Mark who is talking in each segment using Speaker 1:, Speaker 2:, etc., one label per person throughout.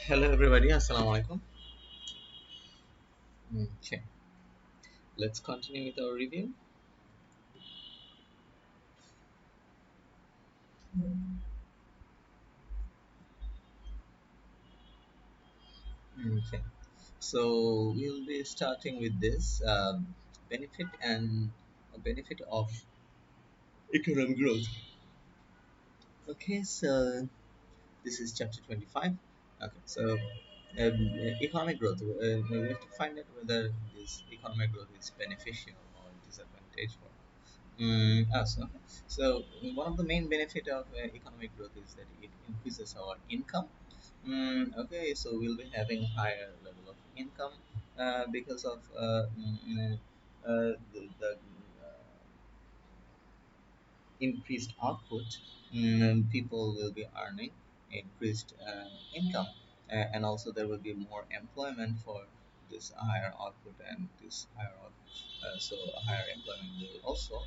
Speaker 1: Hello everybody, Assalamu alaikum. Okay, let's continue with our review. Okay, so we'll be starting with this benefit and benefit of economic growth. Okay, so this is chapter 25. Okay, so economic growth. We have to find out whether this economic growth is beneficial or disadvantageous. Okay. So one of the main benefit of economic growth is that it increases our income. Okay, so we'll be having higher level of income because of the increased output. People will be earning increased income, and also there will be more employment for this higher output and this higher output. So higher employment will also,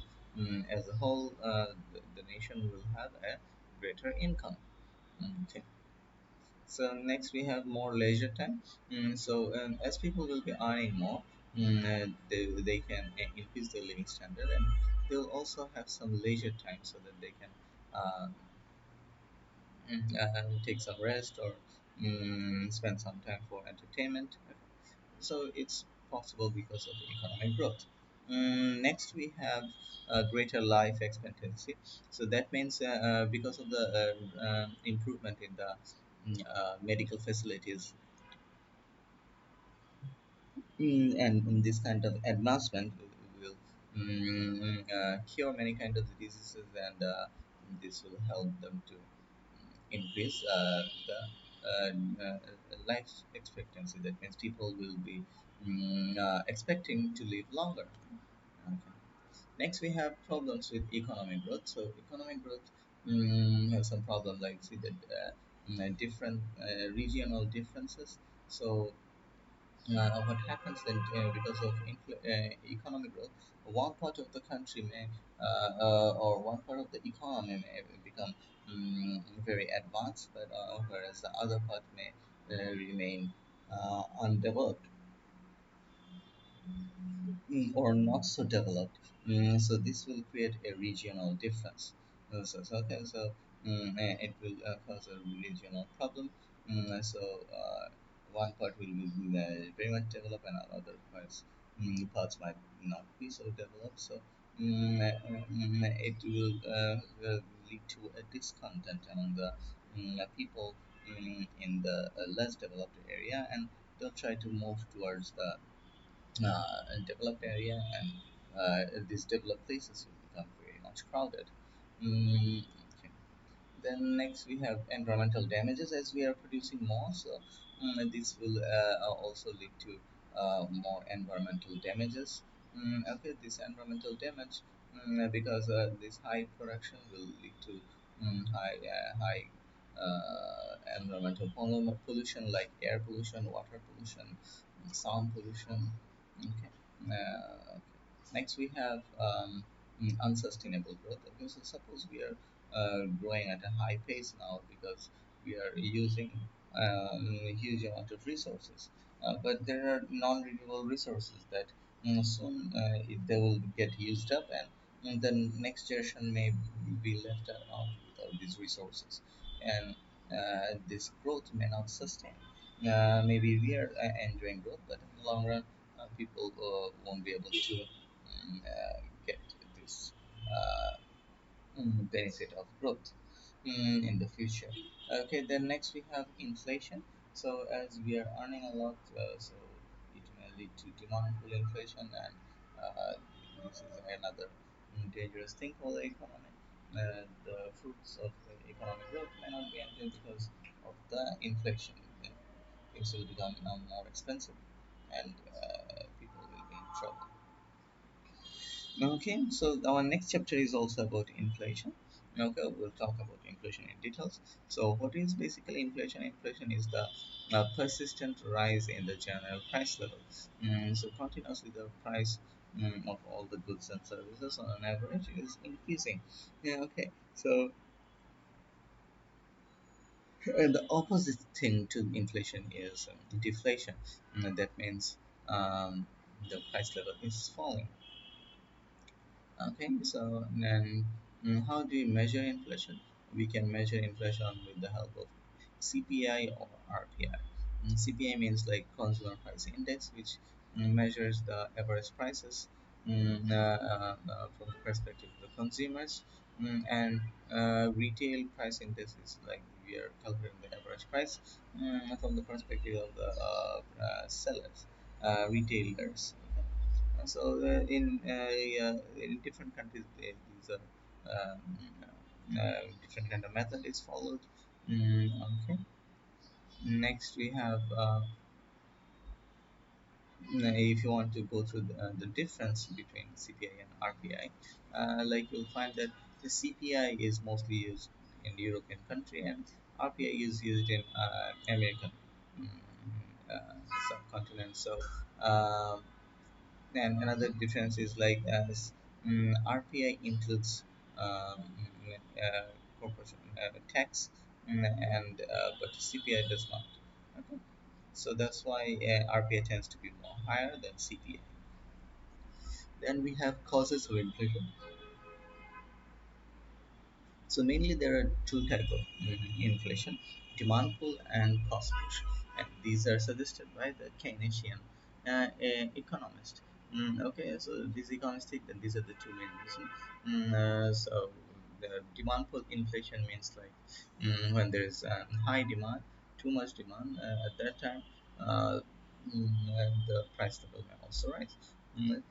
Speaker 1: as a whole, the nation will have a greater income. Okay. So next we have more leisure time. So as people will be earning more, they can increase their living standard, and they'll also have some leisure time so that they can uh, take some rest or spend some time for entertainment. So it's possible because of economic growth. Next, we have greater life expectancy. So that means because of the improvement in the medical facilities, and in this kind of advancement will cure many kind of diseases, and this will help them to increase the life expectancy. That means people will be expecting to live longer. Okay. Next, we have problems with economic growth. So economic growth has some problems like see that different regional differences. So what happens then because of economic growth, one part of the country may or one part of the economy may become very advanced, but whereas the other part may remain undeveloped, or not so developed. So this will create a regional difference. It will cause a regional problem. One part will be very much developed, and other parts might not be so developed. So it will lead to a discontent among the people in the less developed area, and they'll try to move towards the developed area, and these developed places will become very much crowded. Okay. Then next we have environmental damages as we are producing more. So this will also lead to more environmental damages. Okay, this environmental damage, because this high production will lead to high environmental pollution like air pollution, water pollution, sound pollution. Okay. Okay. Next, we have unsustainable growth. Okay, so suppose we are growing at a high pace now because we are using a huge amount of resources, but there are non-renewable resources that soon they will get used up, and the next generation may be left out without these resources, and this growth may not sustain. Maybe we are enjoying growth, but in the long run, people won't be able to get this benefit of growth in the future. Okay, then next we have inflation. So as we are earning a lot, so it may lead to demand pull inflation, and uh, this is another dangerous thing for the economy. The fruits of the economic growth may not be enjoyed because of the inflation. Things will become now more expensive, and people will be in trouble. Okay, so our next chapter is also about inflation. Okay, we'll talk about inflation in details. So, what is basically inflation? Inflation is the persistent rise in the general price level. So, continuously the price of all the goods and services on an average is increasing. Yeah, okay. So, And the opposite thing to inflation is deflation. That means the price level is falling. Okay, so then how do you measure inflation? We can measure inflation with the help of CPI or RPI. CPI means like Consumer Price Index, which measures the average prices from the perspective of the consumers, and retail price index is like we are calculating the average price from the perspective of the sellers, retailers. In different countries, these are different kind of method is followed. Okay. Next, we have if you want to go through the difference between CPI and RPI, like you'll find that the CPI is mostly used in European country and RPI is used in American mm, subcontinent. So. And another difference is like as RPI includes corporation tax, and but CPI does not. Okay, so that's why RPI tends to be more higher than CPI. Then we have causes of inflation. So mainly there are two types of inflation: demand pull and cost push, and these are suggested by the Keynesian economist. Okay, so these economists think that these are the two main reasons. So the demand pull inflation means like when there is high demand, too much demand at that time, uh, and the price level may also rise. Mm,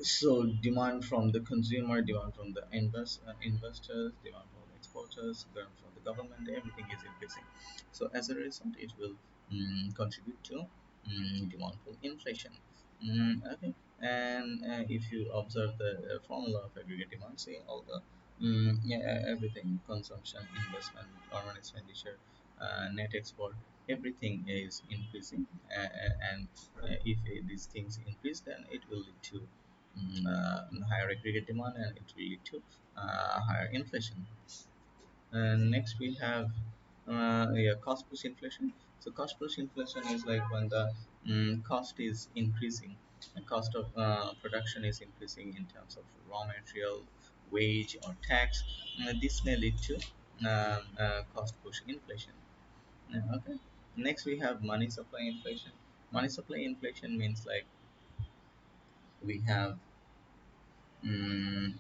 Speaker 1: so demand from the consumer, demand from the investors, demand from the exporters, demand from the government, everything is increasing. So as a result, it will contribute to demand for inflation. Okay, and if you observe the formula of aggregate demand, say all the yeah, everything, consumption, investment, government expenditure, net export, everything is increasing, and if these things increase, then it will lead to higher aggregate demand and it will lead to higher inflation. And next we have yeah, cost push inflation. So cost push inflation is like when the cost is increasing, and cost of production is increasing in terms of raw material, wage or tax. This may lead to cost push inflation. Okay. Next we have money supply inflation. Money supply inflation means like we have mm,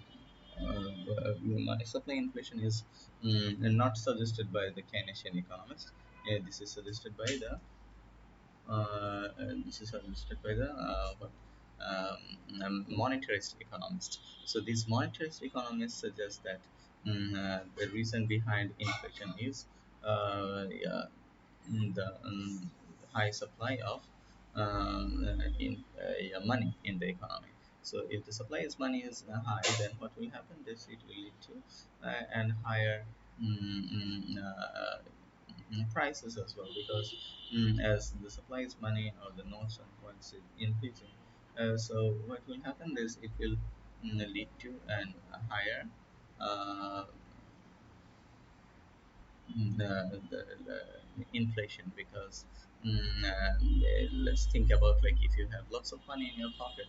Speaker 1: money supply inflation is not suggested by the Keynesian economists. This is suggested by the what, monetarist economists. So these monetarist economists suggest that the reason behind inflation is yeah, the high supply of yeah, money in the economy. So if the supply is money is high, then what will happen? This it will lead to and higher mm, mm, uh, prices as well, because as the supply is money or the notes and coins is increasing, so what will happen is it will lead to an a higher uh, the inflation, because let's think about like if you have lots of money in your pocket,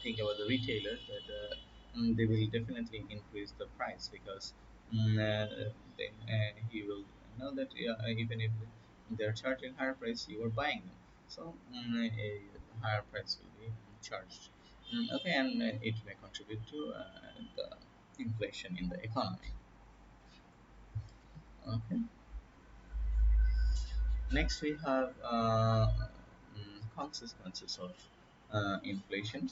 Speaker 1: think about the retailers that they will definitely increase the price, because he will know that even if they're charging higher price, you are buying them, so a higher price will be charged. Okay, and it may contribute to the inflation in the economy. Okay. Next, we have consequences of inflation.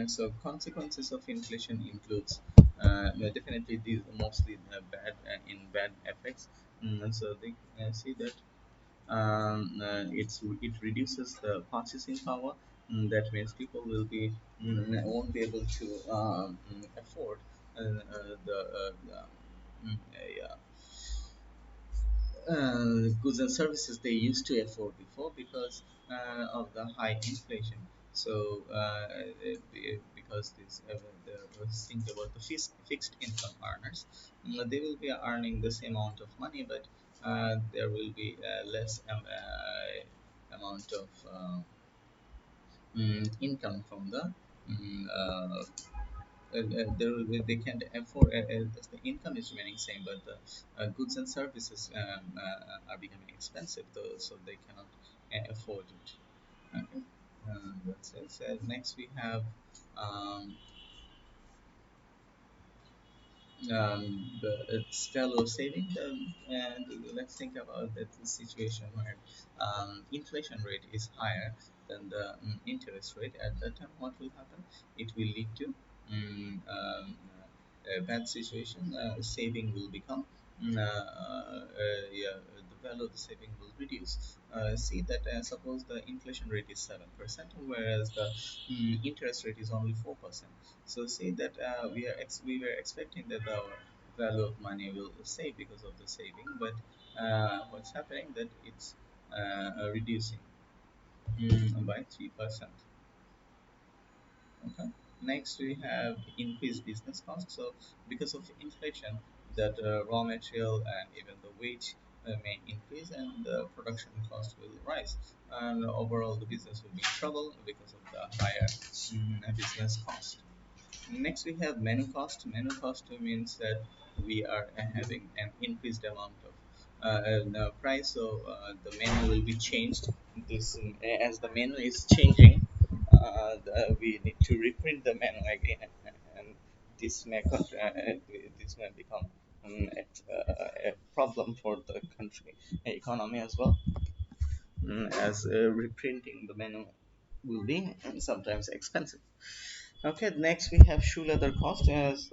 Speaker 1: So, consequences of inflation includes definitely these mostly bad in bad effects. So they see that it reduces the purchasing power. That means people will be won't be able to afford the goods and services they used to afford before, because of the high inflation. So because this think about the fixed income earners, they will be earning the same amount of money, but there will be less amount of income from the mm, there will be, they can't afford the income is remaining same, but the goods and services are becoming expensive though, so they cannot afford it. Okay, that's it. So next we have um, it's fellow saving. And let's think about that situation where inflation rate is higher than the interest rate. At that time, what will happen? It will lead to a bad situation. Saving will become yeah, the value of the saving will reduce. See that suppose the inflation rate is 7%, whereas the interest rate is only 4%. So see that we were expecting that our value of money will save because of the saving, but what's happening that it's reducing by 3%. Okay. Next, we have increased business costs. So, because of inflation, that raw material and even the wage may increase, and the production cost will rise. And overall, the business will be in trouble because of the higher business cost. Next, we have menu cost. Menu cost means that we are having an increased amount of price, so the menu will be changed. This as the menu is changing, we need to reprint the menu again, and this may this may become a problem for the country economy as well, as reprinting the menu will be sometimes expensive. Okay, next we have shoe leather cost. This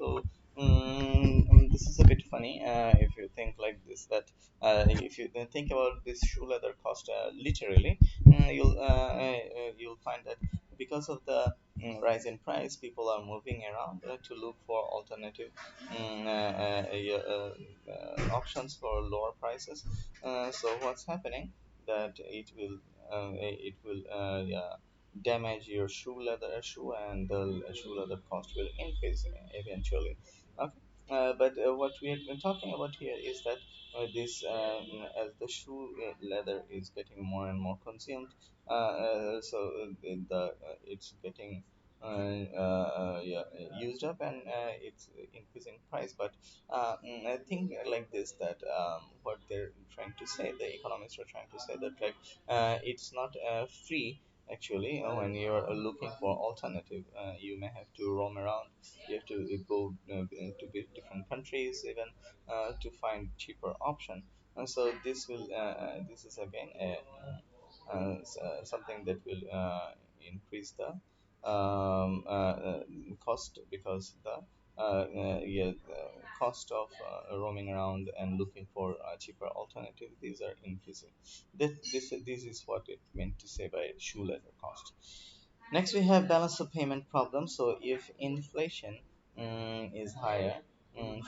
Speaker 1: is a bit funny if you think like this. That if you then think about this shoe leather cost literally, you'll find that because of the rise in price, people are moving around to look for alternative options for lower prices. So what's happening that it will yeah, damage your shoe, and the shoe leather cost will increase eventually. Okay. But what we are talking about here is that this as the shoe leather is getting more and more consumed, so it's getting yeah, used up, and it's increasing price. But I think like this, that what they're trying to say, the economists are trying to say that like it's not free. Actually, when you're looking for alternative, you may have to roam around. You have to go to different countries even to find cheaper option. And so this is again something that will increase the cost, because the cost of roaming around and looking for a cheaper alternative, these are increasing. This is what it meant to say by shoe leather cost. Next, we have balance of payment problem. So, if inflation is higher,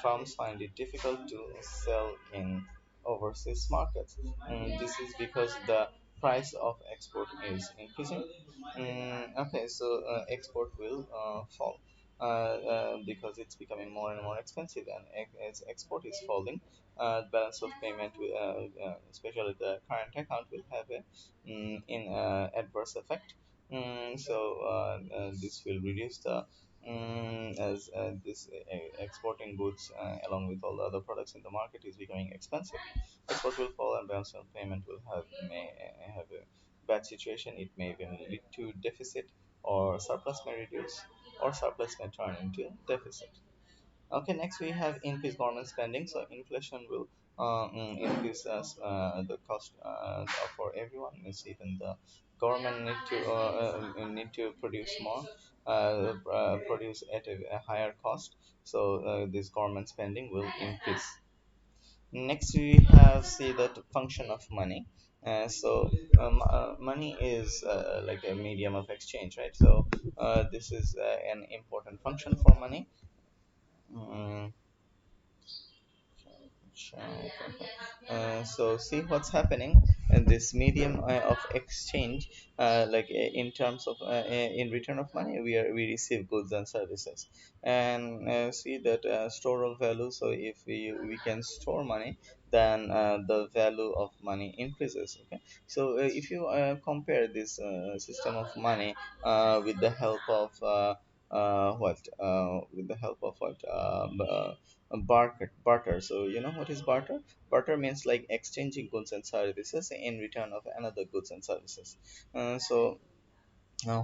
Speaker 1: farms find it difficult to sell in overseas markets. This is because the price of export is increasing. Okay, so export will fall because it's becoming more and more expensive, and as export is falling, balance of payment, especially the current account, will have a adverse effect. This will reduce the as this exporting goods along with all the other products in the market is becoming expensive. Export will fall, and balance of payment will have a bad situation. It may even lead to deficit, or surplus may reduce, or surplus may turn into deficit. Okay, next we have increased government spending. So inflation will increase the cost for everyone. Means even the government need to produce more, produce at a higher cost. So this government spending will increase. Next, we have see that function of money. Money is like a medium of exchange, right? So this is an important function for money. Mm, So see what's happening in this medium of exchange, in terms of in return of money, we receive goods and services, and see that store of value. So if we can store money, then the value of money increases. Okay, so if you compare this system of money with the help of what with the help of what barter. So you know what is barter? Barter means like exchanging goods and services in return of another goods and services. So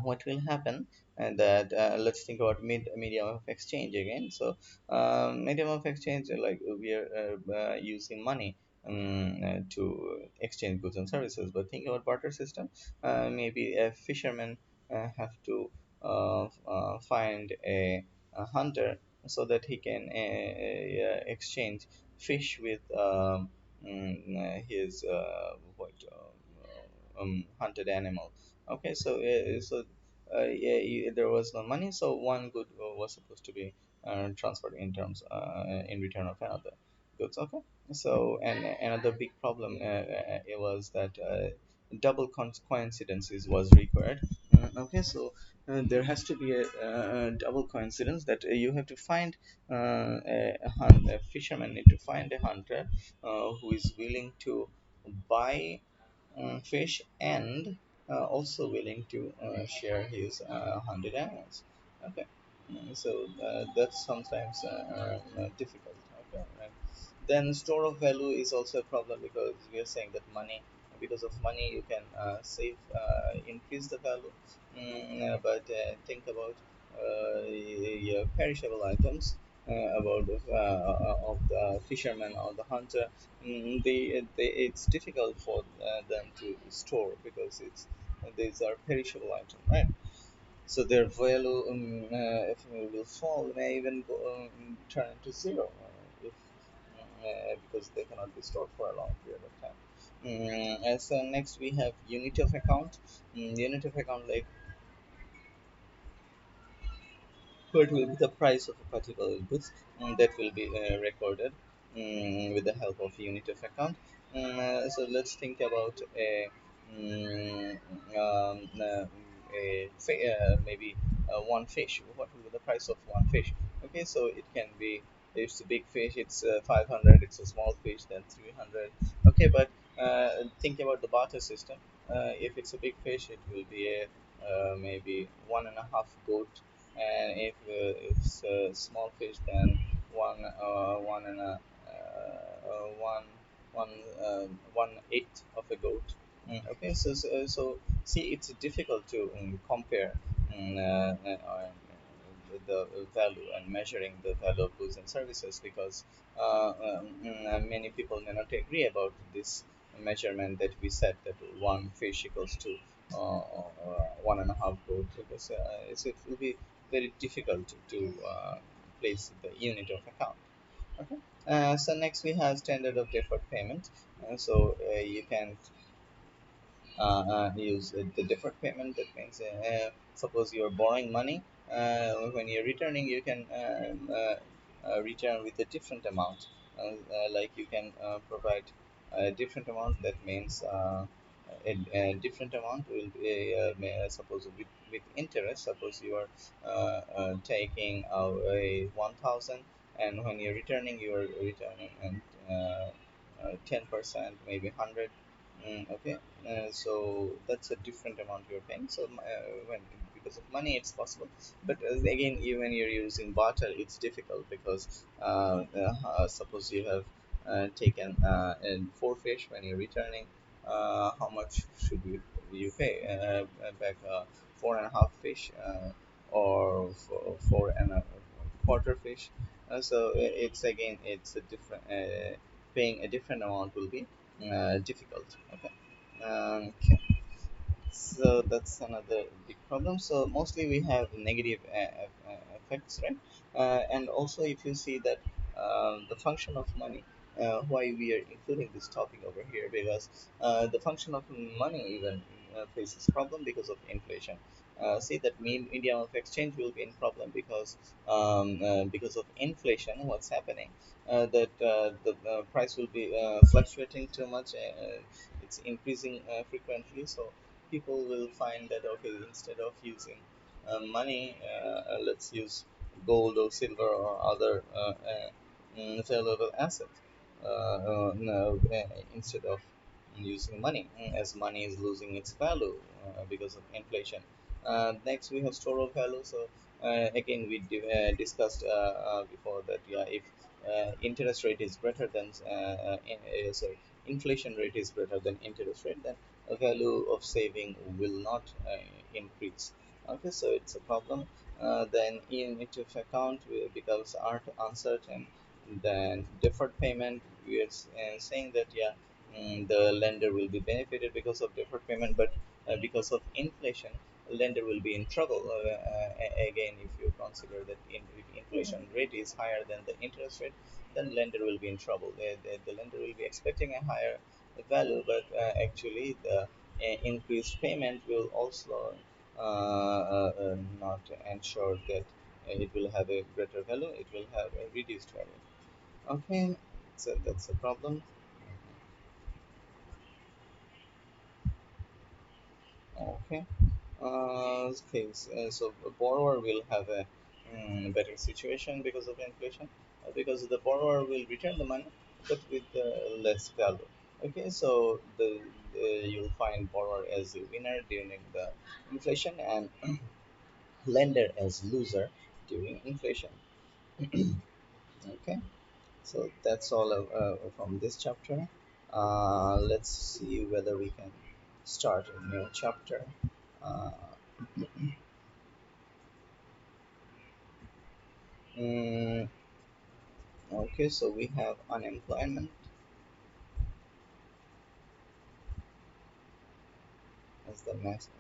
Speaker 1: what will happen, and that let's think about medium of exchange again. So medium of exchange, like we are using money to exchange goods and services. But think about barter system. Maybe a fisherman have to find a hunter so that he can exchange fish with his hunted animal. Okay, so yeah, there was no money, so one good was supposed to be transferred in terms in return of another goods. Okay, so and another big problem it was that double coincidences was required. Okay, so there has to be a double coincidence that you have to find a fisherman need to find a hunter who is willing to buy fish and also willing to share his hunted animals. Okay, that's sometimes difficult. Okay, right. Then store of value is also a problem because we are saying that money, because of money you can save, increase the value. But think about your perishable items, about of the fisherman or the hunter. It's difficult for them to store because it's these are perishable items, right? So their value, if it will fall, may even turn into zero if because they cannot be stored for a long period of time. And so next we have unit of account. Unit of account, like what will be the price of a particular goods, that will be recorded with the help of unit of account. So let's think about mm, maybe one fish. What will be the price of one fish? Okay, so it can be, if it's a big fish, it's 500. It's a small fish, then 300. Okay, but think about the barter system. If it's a big fish, it will be a maybe one and a half goat, and if it's a small fish, then one and a one one one eighth of a goat. Okay, so see, it's difficult to compare the value and measuring the value of goods and services because many people may not agree about this measurement that we set, that one fish equals to one and a half goats, because so it will be very difficult to place the unit of account. Okay. So next we have standard of deferred payment. You can use the deferred payment. That means suppose you're borrowing money, when you're returning you can return with a different amount, like you can provide a different amount. That means a different amount will be suppose with interest. Suppose you are taking a 1000, and when you're returning, you're returning and 10%, maybe 100. Okay, so that's a different amount you're paying. So when because of money it's possible, but again, even when you're using barter, it's difficult because suppose you have taken in four fish. When you're returning, how much should you pay back? Four and a half fish, or four and a quarter fish. So it's again, it's a different paying a different amount will be difficult. Okay. Okay. So that's another big problem. So mostly we have negative effects, right? And also, if you see that the function of money, why we are including this topic over here, because the function of money even faces problem because of inflation. see that medium of exchange will be in problem because of inflation. What's happening? That the price will be fluctuating too much. It's increasing frequently, so people will find that okay, instead of using money, let's use gold or silver or other valuable asset no, instead of using money, as money is losing its value because of inflation. Next, we have store of value. So again, we discussed before that yeah, if interest rate is greater than sorry, inflation rate is greater than interest rate, then a value of saving will not increase. Okay, so it's a problem. Then in into account becomes uncertain. Then deferred payment, we are saying that yeah, the lender will be benefited because of deferred payment, but because of inflation, lender will be in trouble. Again, if you consider that if inflation rate is higher than the interest rate, then lender will be in trouble. The lender will be expecting a higher value, but actually the increased payment will also not ensure that it will have a greater value. It will have a reduced value. Okay, so that's a problem. Okay. Okay. So a borrower will have a better situation because of inflation, because the borrower will return the money, but with less value. Okay. So you'll find borrower as a winner during the inflation and lender as loser during inflation. Okay. So that's all from this chapter. Let's see whether we can start a new chapter. Uh, mm, okay, so we have unemployment as the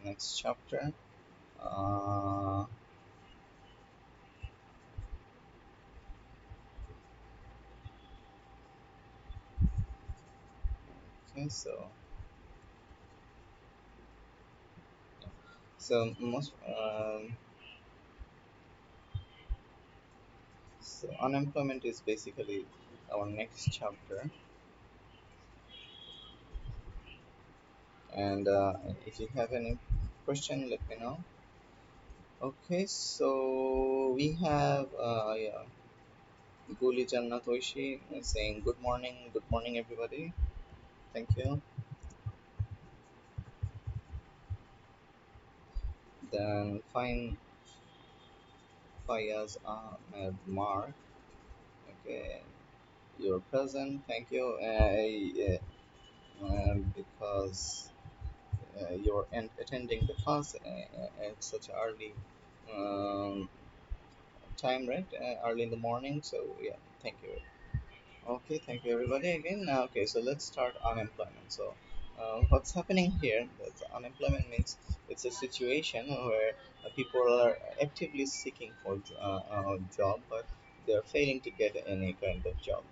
Speaker 1: next chapter. Uh, okay, so most so unemployment is basically our next chapter, and if you have any question, let me know. Okay, so we have yeah, Guli Jannat Oishi saying good morning everybody. Thank you. Then fine Fayaz Ahmed Mark. Okay, you're present. Thank you. Yeah, because you're attending the class at such early um, time, right? Early in the morning. So yeah, thank you. Okay, thank you everybody again. Okay, so let's start unemployment. So, what's happening here? That unemployment means it's a situation where people are actively seeking for a job, but they're failing to get any kind of job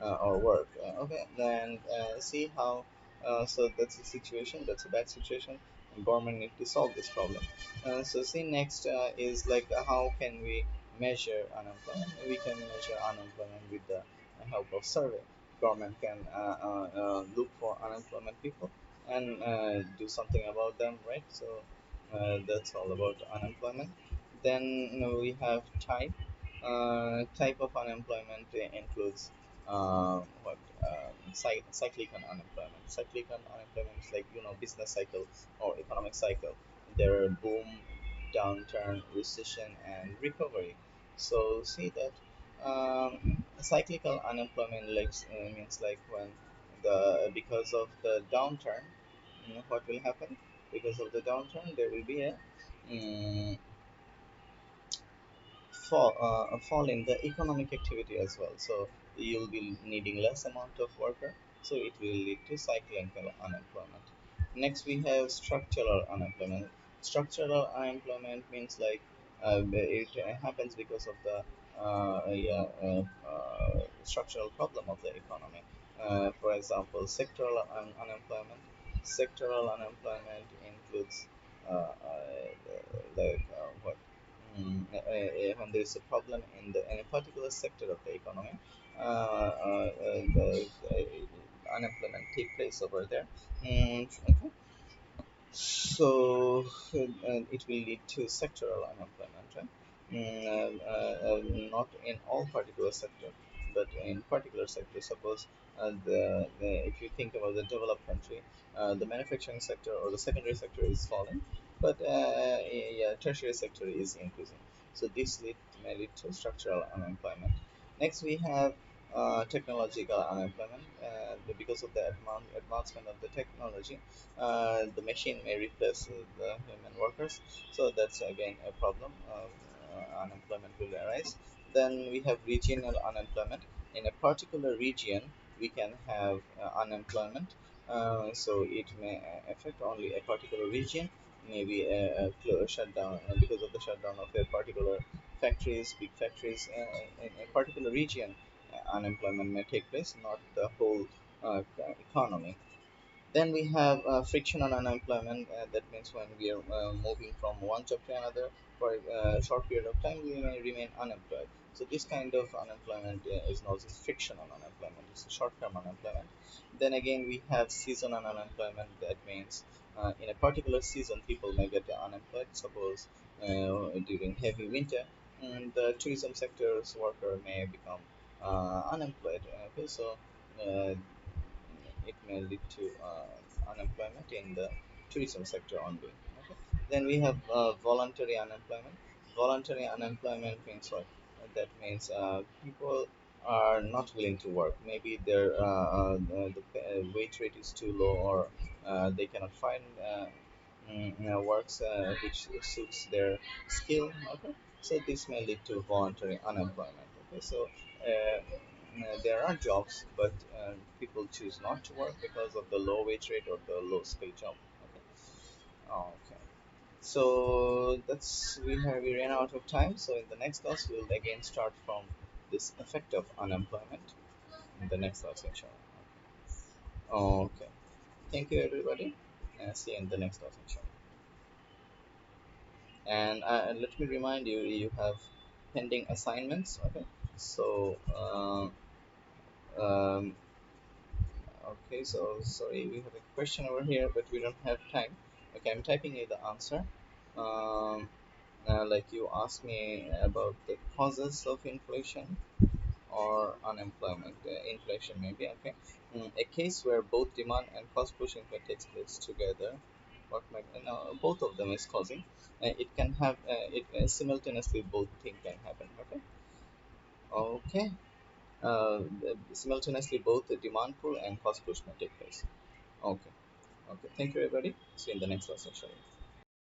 Speaker 1: or work. Okay, then see how. So that's a situation. That's a bad situation. And government need to solve this problem. So see next is like how can we measure unemployment? We can measure unemployment with the help of survey. Government can look for unemployment people and do something about them, right? So that's all about unemployment. Then we have type of unemployment includes what cyclical unemployment. Cyclical unemployment is like business cycle or economic cycle. There are boom, downturn, recession, and recovery. So see that cyclical unemployment means like when the because of the downturn, what will happen? Because of the downturn, there will be mm, a fall in the economic activity as well. So you'll be needing less amount of worker. So it will lead to cyclical unemployment. Next, we have structural unemployment. Structural unemployment means like it happens because of the yeah, structural problem of the economy. For example, sectoral unemployment. Sectoral unemployment includes what when there is a problem in a particular sector of the economy, the unemployment take place over there. Okay. So it will lead to sectoral unemployment, right? Not in all particular sector, but in particular sector. Suppose if you think about the developed country, the manufacturing sector or the secondary sector is falling, but yeah, tertiary sector is increasing. So may lead to structural unemployment. Next, we have technological unemployment. Because of the advancement of the technology, the machine may replace the human workers. So that's again a problem. Unemployment will arise. Then we have regional unemployment. In a particular region, we can have unemployment. So it may affect only a particular region, maybe a shutdown because of the shutdown of a particular factories, big factories in a particular region. Unemployment may take place, not the whole economy. Then we have frictional unemployment. That means when we are moving from one job to another for a short period of time, we may remain unemployed. So this kind of unemployment is known as frictional unemployment. It's a short-term unemployment. Then again, we have seasonal unemployment. That means in a particular season, people may get unemployed. Suppose during heavy winter, and the tourism sector's worker may become unemployed. Okay, so uh, it may lead to unemployment in the tourism sector only. Okay. Then we have voluntary unemployment. Voluntary unemployment means what? That means people are not willing to work. Maybe the wage rate is too low, or they cannot find works which suits their skill. Okay. So this may lead to voluntary unemployment. Okay. So there are jobs, but people choose not to work because of the low wage rate or the low skill job. Okay. Okay. So we ran out of time. So in the next class, we'll again start from this effect of unemployment in the next class, inshallah. Okay. Thank you, everybody. See you in the next class, inshallah. And let me remind you, you have pending assignments. Okay. So um, okay, so sorry, we have a question over here, but we don't have time. Okay, I'm typing you the answer. Um, like you asked me about the causes of inflation or unemployment. Inflation, maybe. Okay. A case where both demand and cost pushing takes place together. What might both of them is causing. It can have it simultaneously. Both things can happen. Okay. Okay. Simultaneously, both the demand pull and cost push may take place. Okay. Okay. Thank you, everybody. See you in the next lesson.